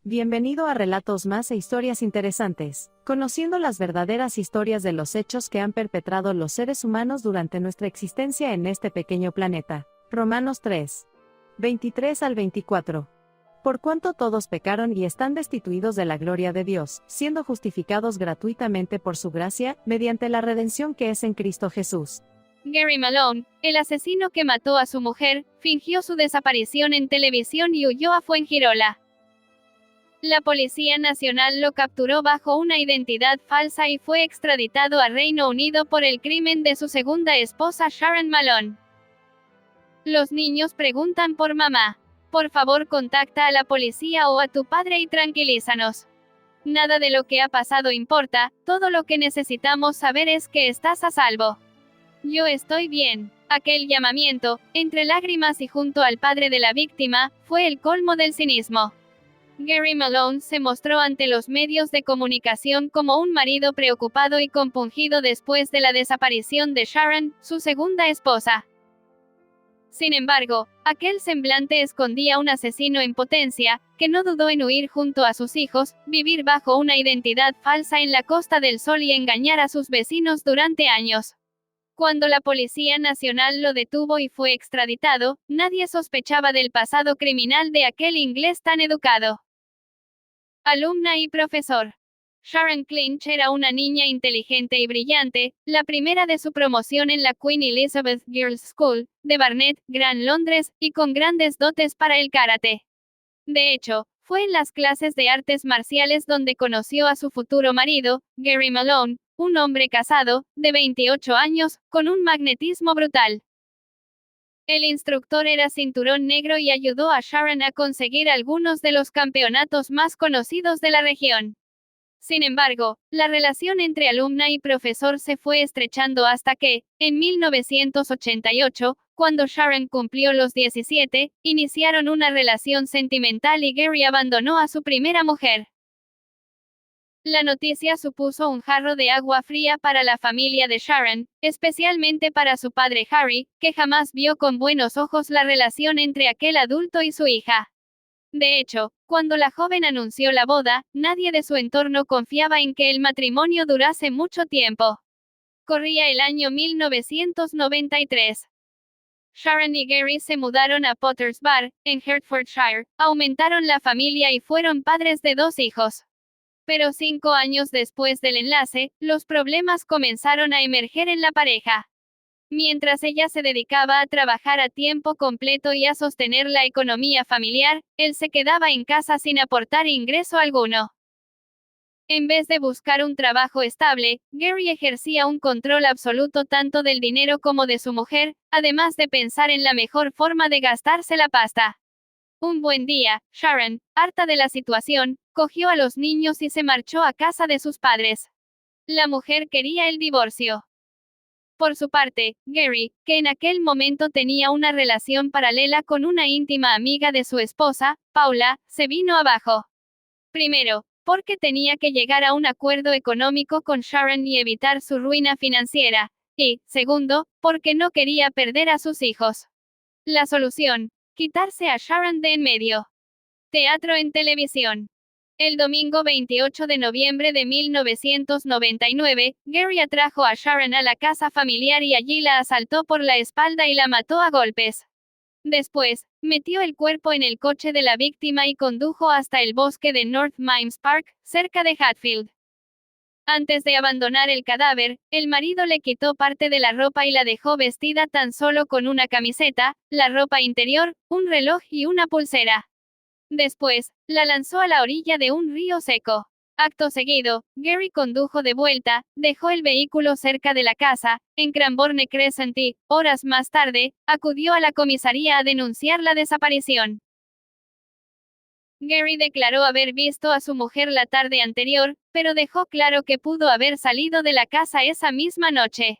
Bienvenido a Relatos Más e Historias Interesantes, conociendo las verdaderas historias de los hechos que han perpetrado los seres humanos durante nuestra existencia en este pequeño planeta. Romanos 3. 23 al 24. Por cuanto todos pecaron y están destituidos de la gloria de Dios, siendo justificados gratuitamente por su gracia, mediante la redención que es en Cristo Jesús. Gary Malone, el asesino que mató a su mujer, fingió su desaparición en televisión y huyó a Fuengirola. La Policía Nacional lo capturó bajo una identidad falsa y fue extraditado a Reino Unido por el crimen de su segunda esposa Sharon Malone. Los niños preguntan por mamá. Por favor, contacta a la policía o a tu padre y tranquilízanos. Nada de lo que ha pasado importa, todo lo que necesitamos saber es que estás a salvo. Yo estoy bien. Aquel llamamiento, entre lágrimas y junto al padre de la víctima, fue el colmo del cinismo. Gary Malone se mostró ante los medios de comunicación como un marido preocupado y compungido después de la desaparición de Sharon, su segunda esposa. Sin embargo, aquel semblante escondía un asesino en potencia, que no dudó en huir junto a sus hijos, vivir bajo una identidad falsa en la Costa del Sol y engañar a sus vecinos durante años. Cuando la Policía Nacional lo detuvo y fue extraditado, nadie sospechaba del pasado criminal de aquel inglés tan educado. Alumna y profesor. Sharon Clinch era una niña inteligente y brillante, la primera de su promoción en la Queen Elizabeth Girls' School, de Barnet, Gran Londres, y con grandes dotes para el karate. De hecho, fue en las clases de artes marciales donde conoció a su futuro marido, Gary Malone, un hombre casado, de 28 años, con un magnetismo brutal. El instructor era cinturón negro y ayudó a Sharon a conseguir algunos de los campeonatos más conocidos de la región. Sin embargo, la relación entre alumna y profesor se fue estrechando hasta que, en 1988, cuando Sharon cumplió los 17, iniciaron una relación sentimental y Gary abandonó a su primera mujer. La noticia supuso un jarro de agua fría para la familia de Sharon, especialmente para su padre Harry, que jamás vio con buenos ojos la relación entre aquel adulto y su hija. De hecho, cuando la joven anunció la boda, nadie de su entorno confiaba en que el matrimonio durase mucho tiempo. Corría el año 1993. Sharon y Gary se mudaron a Potter's Bar, en Hertfordshire, aumentaron la familia y fueron padres de 2 hijos. Pero 5 años después del enlace, los problemas comenzaron a emerger en la pareja. Mientras ella se dedicaba a trabajar a tiempo completo y a sostener la economía familiar, él se quedaba en casa sin aportar ingreso alguno. En vez de buscar un trabajo estable, Gary ejercía un control absoluto tanto del dinero como de su mujer, además de pensar en la mejor forma de gastarse la pasta. Un buen día, Sharon, harta de la situación, cogió a los niños y se marchó a casa de sus padres. La mujer quería el divorcio. Por su parte, Gary, que en aquel momento tenía una relación paralela con una íntima amiga de su esposa, Paula, se vino abajo. Primero, porque tenía que llegar a un acuerdo económico con Sharon y evitar su ruina financiera. Y, segundo, porque no quería perder a sus hijos. La solución: quitarse a Sharon de en medio. Teatro en televisión. El domingo 28 de noviembre de 1999, Gary atrajo a Sharon a la casa familiar y allí la asaltó por la espalda y la mató a golpes. Después, metió el cuerpo en el coche de la víctima y condujo hasta el bosque de North Mimes Park, cerca de Hatfield. Antes de abandonar el cadáver, el marido le quitó parte de la ropa y la dejó vestida tan solo con una camiseta, la ropa interior, un reloj y una pulsera. Después, la lanzó a la orilla de un río seco. Acto seguido, Gary condujo de vuelta, dejó el vehículo cerca de la casa, en Cranbourne Crescent y, horas más tarde, acudió a la comisaría a denunciar la desaparición. Gary declaró haber visto a su mujer la tarde anterior, pero dejó claro que pudo haber salido de la casa esa misma noche.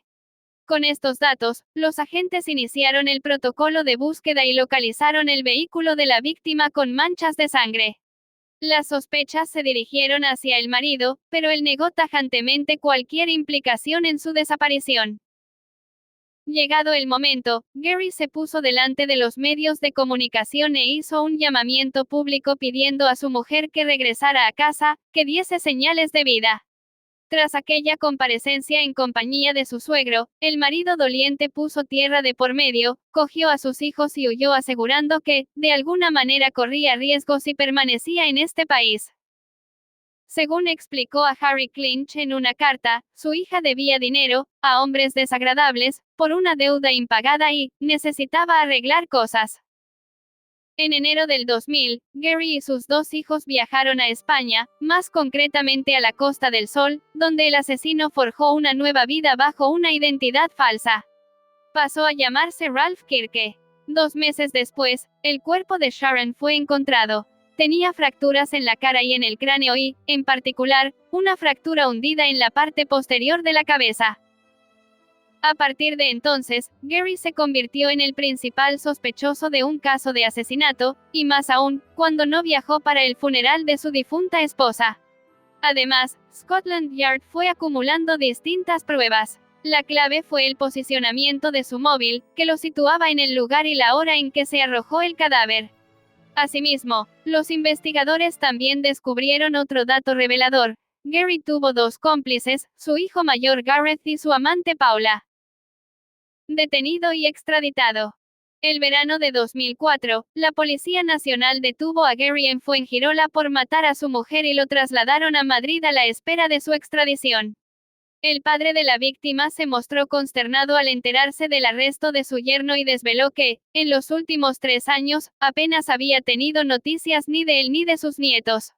Con estos datos, los agentes iniciaron el protocolo de búsqueda y localizaron el vehículo de la víctima con manchas de sangre. Las sospechas se dirigieron hacia el marido, pero él negó tajantemente cualquier implicación en su desaparición. Llegado el momento, Gary se puso delante de los medios de comunicación e hizo un llamamiento público pidiendo a su mujer que regresara a casa, que diese señales de vida. Tras aquella comparecencia en compañía de su suegro, el marido doliente puso tierra de por medio, cogió a sus hijos y huyó asegurando que, de alguna manera corría riesgos si permanecía en este país. Según explicó a Harry Clinch en una carta, su hija debía dinero a hombres desagradables por una deuda impagada y necesitaba arreglar cosas. En enero del 2000, Gary y sus dos hijos viajaron a España, más concretamente a la Costa del Sol, donde el asesino forjó una nueva vida bajo una identidad falsa. Pasó a llamarse Ralph Kirke. 2 meses después, el cuerpo de Sharon fue encontrado. Tenía fracturas en la cara y en el cráneo y, en particular, una fractura hundida en la parte posterior de la cabeza. A partir de entonces, Gary se convirtió en el principal sospechoso de un caso de asesinato, y más aún, cuando no viajó para el funeral de su difunta esposa. Además, Scotland Yard fue acumulando distintas pruebas. La clave fue el posicionamiento de su móvil, que lo situaba en el lugar y la hora en que se arrojó el cadáver. Asimismo, los investigadores también descubrieron otro dato revelador. Gary tuvo 2 cómplices, su hijo mayor Gareth y su amante Paula. Detenido y extraditado. El verano de 2004, la Policía Nacional detuvo a Gary en Fuengirola por matar a su mujer y lo trasladaron a Madrid a la espera de su extradición. El padre de la víctima se mostró consternado al enterarse del arresto de su yerno y desveló que, en los últimos 3 años, apenas había tenido noticias ni de él ni de sus nietos.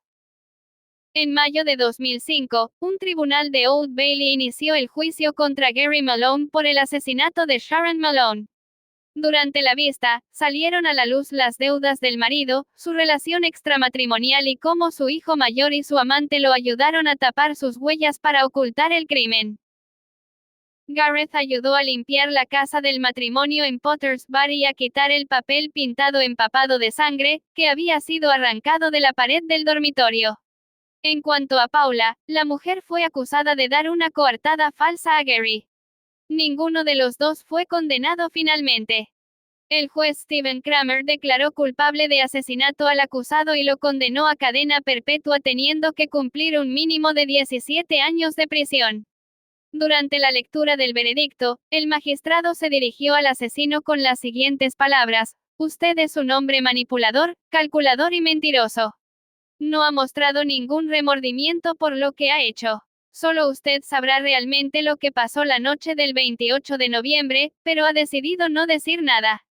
En mayo de 2005, un tribunal de Old Bailey inició el juicio contra Gary Malone por el asesinato de Sharon Malone. Durante la vista, salieron a la luz las deudas del marido, su relación extramatrimonial y cómo su hijo mayor y su amante lo ayudaron a tapar sus huellas para ocultar el crimen. Gareth ayudó a limpiar la casa del matrimonio en Potters Bar y a quitar el papel pintado empapado de sangre, que había sido arrancado de la pared del dormitorio. En cuanto a Paula, la mujer fue acusada de dar una coartada falsa a Gary. Ninguno de los dos fue condenado finalmente. El juez Stephen Kramer declaró culpable de asesinato al acusado y lo condenó a cadena perpetua teniendo que cumplir un mínimo de 17 años de prisión. Durante la lectura del veredicto, el magistrado se dirigió al asesino con las siguientes palabras: "Usted es un hombre manipulador, calculador y mentiroso. No ha mostrado ningún remordimiento por lo que ha hecho. Solo usted sabrá realmente lo que pasó la noche del 28 de noviembre, pero ha decidido no decir nada".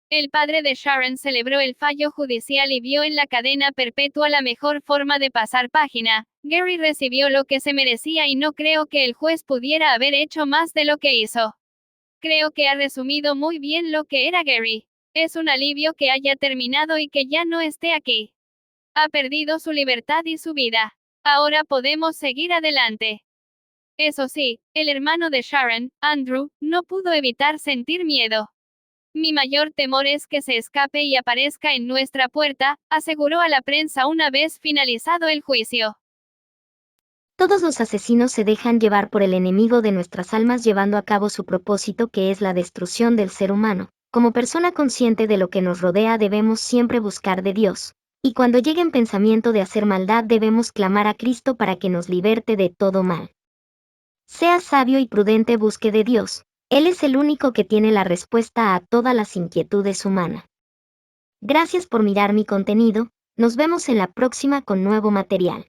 El padre de Sharon celebró el fallo judicial y vio en la cadena perpetua la mejor forma de pasar página. Gary recibió lo que se merecía y no creo que el juez pudiera haber hecho más de lo que hizo. Creo que ha resumido muy bien lo que era Gary. Es un alivio que haya terminado y que ya no esté aquí. Ha perdido su libertad y su vida. Ahora podemos seguir adelante. Eso sí, el hermano de Sharon, Andrew, no pudo evitar sentir miedo. Mi mayor temor es que se escape y aparezca en nuestra puerta, aseguró a la prensa una vez finalizado el juicio. Todos los asesinos se dejan llevar por el enemigo de nuestras almas llevando a cabo su propósito, que es la destrucción del ser humano. Como persona consciente de lo que nos rodea debemos siempre buscar de Dios. Y cuando llegue en pensamiento de hacer maldad debemos clamar a Cristo para que nos liberte de todo mal. Sea sabio y prudente, busque de Dios. Él es el único que tiene la respuesta a todas las inquietudes humanas. Gracias por mirar mi contenido, nos vemos en la próxima con nuevo material.